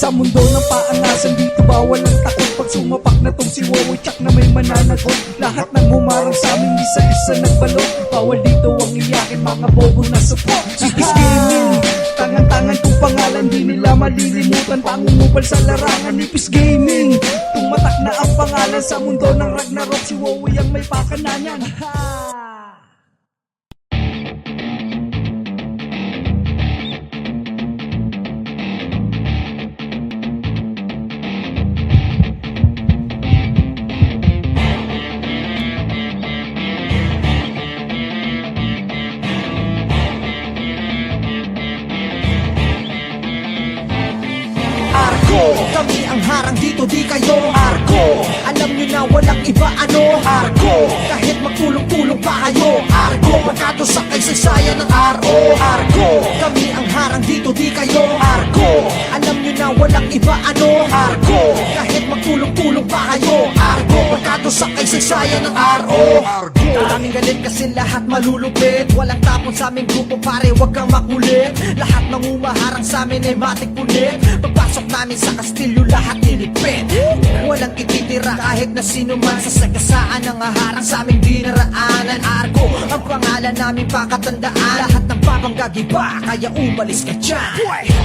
Sa mundo ng paangasan dito bawal ang takot. Pag sumapak na tong si Wowie tsak na may mananagot. Lahat ng humarang sa amin isa-isa nagbalot. Bawal dito ang iyakin mga bobo na support. Nipis Gaming, tangan-tangan kong pangalan, di nila malilimutan. Pangungupal sa larangan, Nipis Gaming. Tumatak na ang pangalan sa mundo ng Ragnarok. Si Wowie ang may pakananan. Kami ang harang dito, di kayo Argo. Alam nyo na walang iba ano Argo. Kahit magtulong-tulong pa kayo Argo. Pagkato sa kaysaysayan ng RO Argo. Kami ang harang dito, di kayo Argo. Alam nyo na walang iba ano Argo. Kahit magtulong-tulong pa kayo Argo. Pagkato sa kaysaysayan ng RO Argo. Daming galit kasi lahat malulupit. Walang tapon sa aming grupo pare, wag kang makulit. Lahat ng umaharang sa amin ay matik punit. Pagpasok namin sa kastilyo lahat nilipit. Walang ititira kahit na sino man. Sa sagasaan ng haharang sa aming dinaraanan. Argo ang pangalan namin pakatandaan. Lahat ng papanggagiba kaya umalis ka dyan.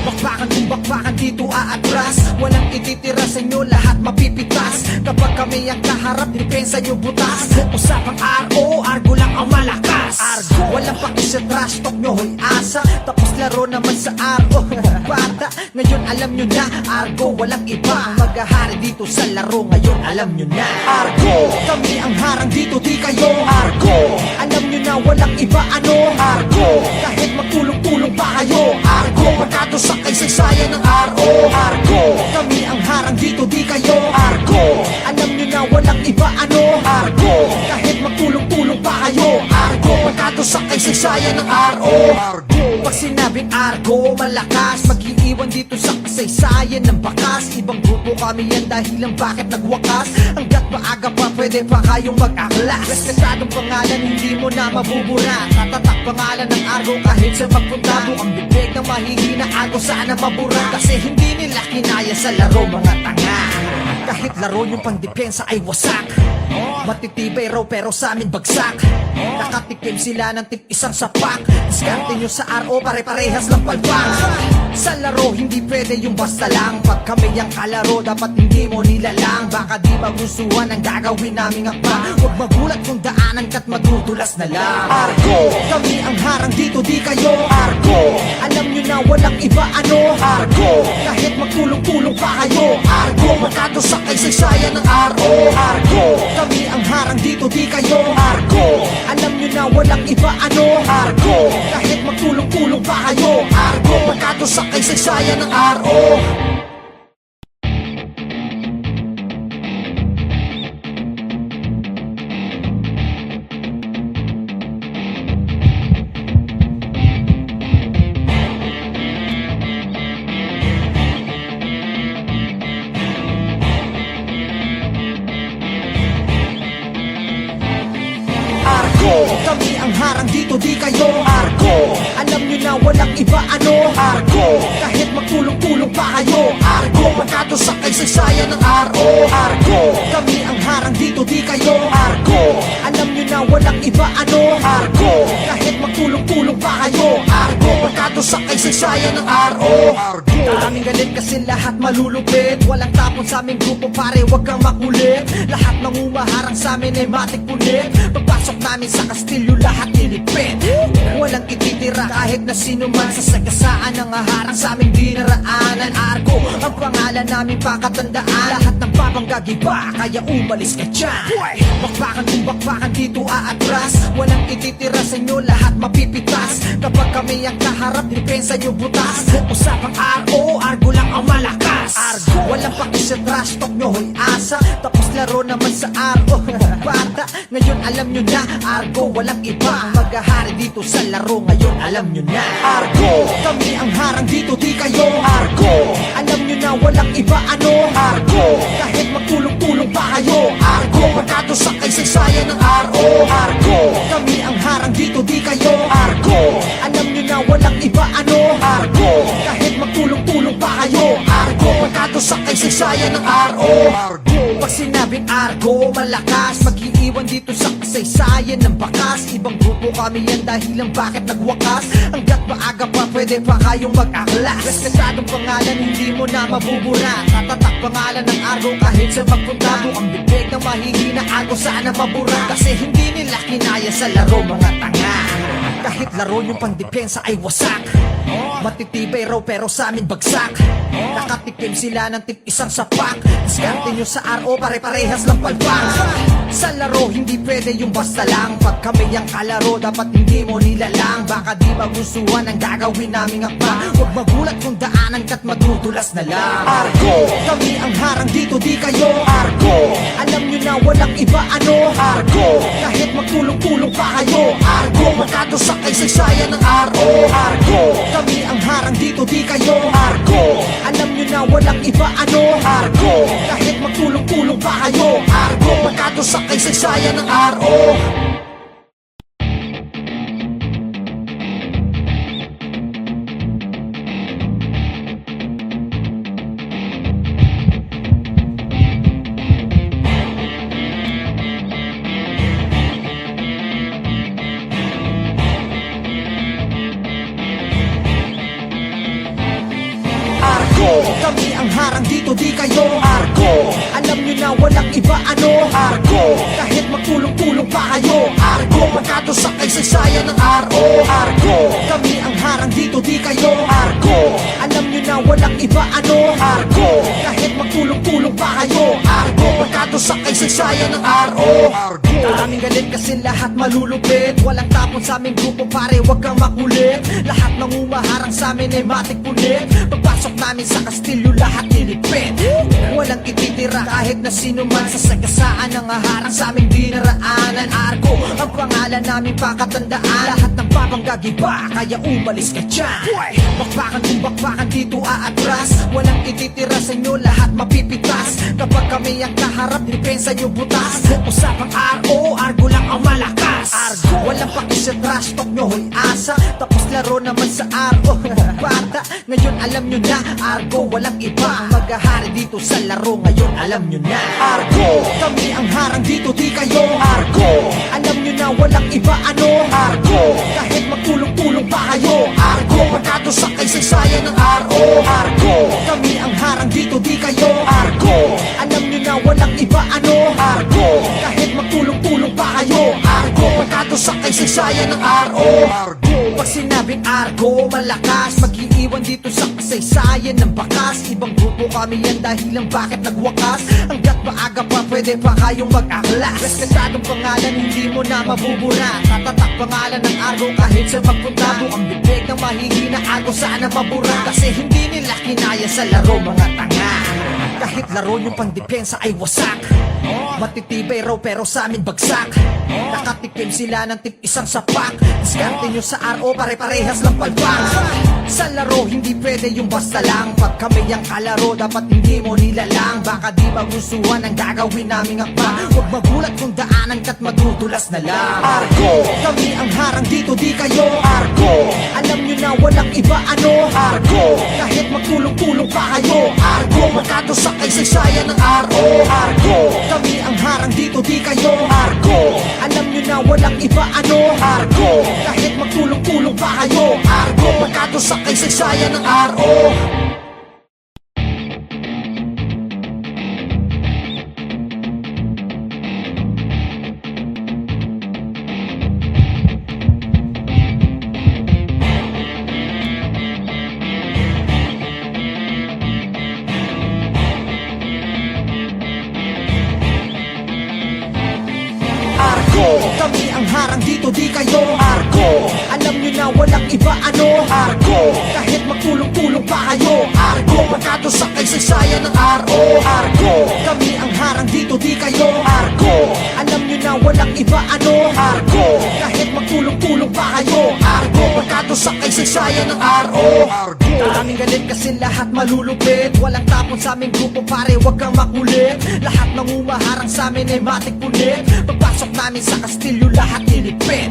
Bakbakan kung bakbakan dito aatras. Walang ititira sa inyo lahat mapipitas. Kapag kami ang kaharap depensa nyo butas. Usapang RO, Argo lang ang malakas. Argo, walang pakis sa trash talk nyo hoy asa. Tapos laro naman sa RO. Bata, ngayon alam nyo na Argo, walang iba ang maghahari dito sa laro. Ngayon alam nyo na Argo, kami ang harang dito, di kayo Argo. Alam nyo na walang iba ano Argo. Kahit magtulong-tulong pa kayo Argo. Pagkato sa kaysaysayan ng RO Argo. Kami ang harang dito, di kayo Argo. Alam nyo na walang iba ano Argo. Kahit magtulong-tulong pa kayo Argo. Pagkato sa kaysaysayan ng RO Argo. Pag sinabing Argo, malakas mag-iiwan dito sa kasaysayan ng bakas. Ibang grupo kami yan dahilan bakit nagwakas. Hanggat maaga pa pwede pa kayong mag-aklas. Respetadong pangalan hindi mo na mabubura. Tatatak pangalan ng Argo kahit sa magpunta. Ang bibig ng mahihina Argo sana mabura. Kasi hindi nila kinaya sa laro mga tanga. Kahit laro yung pangdepensa ay wasak. Matitibay raw pero sa amin bagsak. Nakatikim sila ng tip isang sapak. Diskarte nyo sa RO pare-parehas ng palpang. Sa laro hindi pwede yung basta lang. Pag kami ang kalaro dapat hindi mo nilalang. Baka di magustuhan ang gagawin naming akbang. Huwag magulat kung daanan ka't madudulas na lang. Argo, kami ang harang dito, di kayo Argo. Alam nyo na walang iba ano Argo. Kahit magtulong-tulong pa kayo Argo. Magkato sa kaysaysayan ng RO Argo. Kami ang harang dito, di kayo Argo. Alam nyo na walang iba ano Argo. Kahit magtulong-tulong pa kayo Argo. Magkato sa kaysaysayan ng RO. Kami ang harang dito, di kayo Argo. Alam nyo na walang iba ano Argo. Kahit magtulong-tulong pa kayo Argo. Pagkato sa kaysaysayan ng RO Argo. Kami ang harang dito, di kayo Argo. Alam nyo na walang iba ano Argo. Kahit magtulong-tulong pa kayo Argo. Pagkato sa kaysaysayan ng RO Argo. Daming galit kasi lahat malulupit. Walang tapon sa aming grupo pare, wag kang makulit. Lahat ng umaharang sa amin ay matik punit. Pagpasok namin sa kastilyo lahat nilipit. Walang ititira kahit na sino man. Sa sagasaan ng haharang sa aming dinaraanan. Argo ang pangalan namin pakatandaan. Lahat ng papanggagiba kaya umalis ka dyan. Bakbakan kung bakbakan dito aatras. Walang ititira sa inyo lahat mapipitas. Kapag kami ang kaharap depensa nyo butas. Usapang RO, Argo lang ang malakas. Argo, walang pakis sa trash talk nyo hoy asa. Tapos laro naman sa RO. Bata, ngayon alam nyo na Argo, walang iba ang maghahari dito sa laro. Ngayon alam nyo na Argo, kami ang harang dito, di kayo Argo. Alam nyo na walang iba ano Argo. Kahit magtulong-tulong pa kayo Argo. Pagkato sa kaysaysayan ng RO Argo. Kami ang harang dito, di kayo Argo. Alam nyo na walang iba ano Argo. Kahit magtulong-tulong pa kayo Argo. Argo, pagkato sa kaysaysayan ng RO. Pag sinabing Argo, malakas mag-iiwan dito sa kasaysayan ng bakas. Ibang grupo kami yan dahilan bakit nagwakas. Hanggat maaga pa pwede pa kayong mag-aklas. Respetadong pangalan hindi mo na mabubura. Tatatak pangalan ng Argo kahit sa magpunta. Ang bibig ng mahihina Argo sana mabura. Kasi hindi nila kinaya sa laro mga tanga. Kahit laro yung pangdepensa ay wasak. Matitibay raw pero sa amin bagsak. Nakatikim sila ng tip isang sapak. Diskarte nyo sa RO pare-parehas lang palpak. Sa laro hindi pwede yung basta lang. Pag kami ang kalaro dapat hindi mo nilalang. Baka di magustuhan ang gagawin naming akma. Huwag magulat kung daanan ka't madudulas na lang. Argo, kami ang harang dito di kayo. Argo, alam nyo na walang iba ano. Argo, kahit magtulong-tulong pa kayo. Argo, magkado sa kaysaysayan ng RO. Argo, kami ang harang dito di kayo. Argo, alam nyo na walang iba ano. Argo, kahit magtulong-tulong pa kayo. Argo, magkado sa kaysaysayan ng RO. Argo, kami ang harang dito di kayo. Argo, alam nyo na walang iba ano. Argo, kahit magtulong-tulong pa kayo. Argo, pagkato sa kaysaysayan ng RO. Argo, kami ang harang dito di kayo. Argo, alam nyo na walang iba ano. Argo, kahit magtulong-tulong pa kayo. Argo, pagkato sa kaysaysayan ng RO. Maraming galit kasi lahat malulupit. Walang tapon sa aming grupo pare, wag kang makulit. Lahat ng umaharang sa amin ay matik punit. Pagpasok namin sa kastilyo lahat nilipit. Walang ititira kahit na sino man. Sa sagasaan ng haharang sa aming dinaraanan. Argo, ang pangalan namin pakatandaan. Lahat ng papanggagiba, kaya umalis ka dyan. Bakbakan kung bakbakan dito aatras. Walang ititira sa inyo, lahat mapipitas. Kapag kami ang kaharap, depensa nyo butas. Usapang RO, Argo lang ang malakas. Argo, walang paki sa trash talk nyo, hoy asa. Tapos laro naman sa RO. Bata, ngayon alam nyo na. Argo, walang iba ang maghahari dito sa laro. Ngayon alam nyo na. Argo, kami ang harang dito di kayo. Argo, alam nyo na walang iba ano. Argo, kahit magtulong-tulong pa kayo. Argo, pagkato sa kaysaysayan ng RO. Argo, kami ang harang dito di kayo. Argo, alam nyo na walang iba ano. Argo, kahit magtulong-tulong pa kayo. Argo, pagkato sa kaysaysayan ng RO. Pag sinabing Argo, malakas mag-iiwan dito sa kasaysayan ng bakas. Ibang grupo kami yan dahilan bakit nagwakas. Hanggat maaga pa pwede pa kayong mag-aklas. Respetadong pangalan hindi mo na mabubura. Tatatak pangalan ng Argo kahit sa magpunta. Ang bibig ng mahihina Argo sana mabura. Kasi hindi nila kinaya sa laro mga tanga. Kahit laro yung pangdepensa ay wasak. Matitibay raw pero sa amin bagsak. Nakatikim sila ng tip isang sapak. Diskarte nyo sa RO pare-parehas lang palpak. Sa laro hindi pwede yung basta lang. Pag kami ang kalaro dapat hindi mo nilalang. Baka di magustuhan ang gagawin naming akma. Huwag magulat kung daanan ka't madudulas na lang. Argo, kami ang harang dito di kayo. Argo, alam nyo na walang iba ano. Argo, kahit magtulong-tulong pa kayo. Argo, magkado sa kaysaysayan ng RO. Argo, kami ang harang dito di kayo. Argo, alam nyo na walang iba ano. Argo, kahit magtulong-tulong pa kayo. Argo, magkado sa kaysaysayan ng RO. Argo, kami ang harang dito di kayo. Argo, alam nyo na walang iba ano. Argo, kahit magtulong-tulong pa kayo. Argo, magkado sa kaysaysayan ng RO. Argo, kami ang harang dito di kayo. Argo, alam nyo na walang iba ano. Argo, kahit magtulong-tulong pa kayo. Argo, magkado sa kaysaysayan ng RO. Maraming galit kasi lahat malulupit. Walang tapon sa aming grupo pare, wag kang makulit. Lahat ng umaharang sa amin ay matik punit. Pagpasok namin sa kastilyo lahat nilipit.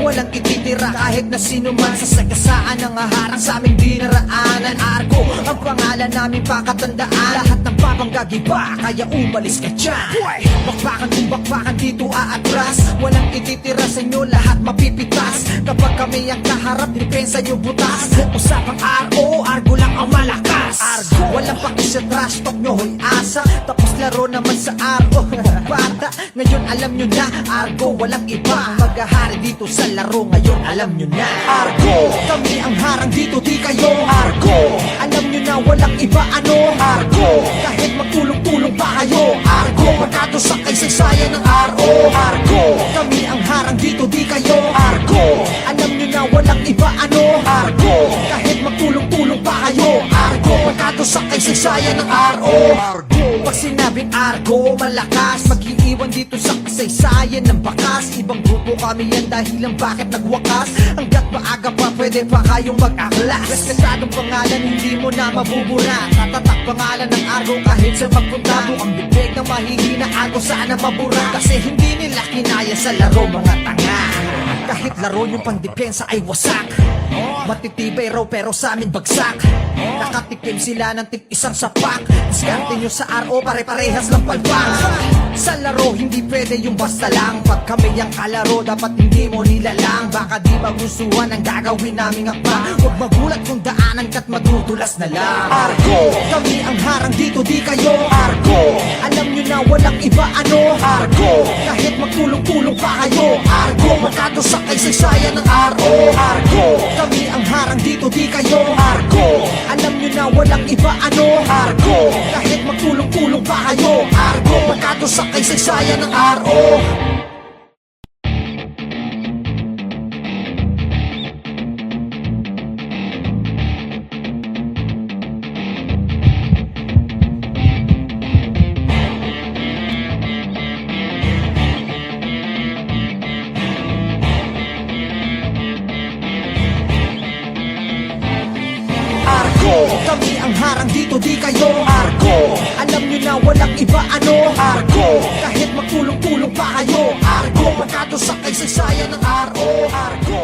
Walang ititira kahit na sino man. Sa sagasaan ng haharang sa aming dinaraanan. Argo ang pangalan namin pakatandaan. Lahat ng papanggagiba kaya umalis ka dyan. Bakbakan kung bakbakan dito aatras. Walang ititira sa inyo lahat mapipitas. Kapag kami ang kaharap depensa nyo butas. Usapang RO, Argo lang ang malakas. Argo, walang paki sa trash talk nyo hoy asa. Tapos laro naman sa RO. Bata, ngayon alam nyo na. Argo, walang iba ang maghahari dito sa laro. Ngayon alam nyo na. Argo, kami ang harang dito di kayo. Argo, alam nyo na walang iba ano. Argo, kahit magtulong-tulong pa kayo. Argo, pagkato sa kaysaysayan ng RO. Argo, kami ang harang dito di kayo. Argo, alam nyo na walang iba ano. Argo, kahit magtulong-tulong pa kayo. Argo, pagkato sa kaysaysayan ng RO. Pag sinabing Argo, malakas mag-iiwan dito sa kasaysayan ng bakas. Ibang grupo kami yan dahilan bakit nagwakas. Hanggat maaga pa pwede pa kayong mag-aklas. Respetadong pangalan hindi mo na mabubura. Tatatak pangalan ng Argo kahit sa magpunta mo. Ang bibig na mahihina Argo sana mabura. Kasi hindi nila kinaya sa laro mga tanga. Kahit laro yung pangdepensa ay wasak. Matitibay raw pero sa amin bagsak. Nakatikim sila ng tip isang sapak. Diskarte nyo sa RO pare-parehas ng palpang. Sa laro hindi pwede yung basta lang. Pag kami ang kalaro dapat hindi mo nilalang. Baka di magustuhan ang gagawin naming akbang. Huwag magulat kung daanan ka't madudulas na lang. Argo, kami ang harang dito di kayo. Argo, alam nyo na walang iba ano. Argo, kahit magtulong-tulong pa kayo. Argo, magkato sa kaysaysayan ng RO. Argo, kami ang harang dito di kayo. Argo, alam nyo na walang iba ano. Argo, kahit magtulong-tulong pa kayo. Argo, magkato sa kaysaysayan ng RO. Argo, kami ang harang dito di kayo. Argo, alam nyo na walang iba ano. Argo, kahit magtulong-tulong pa kayo. Argo, magkato sa kaysaysayan ng RO. Argo,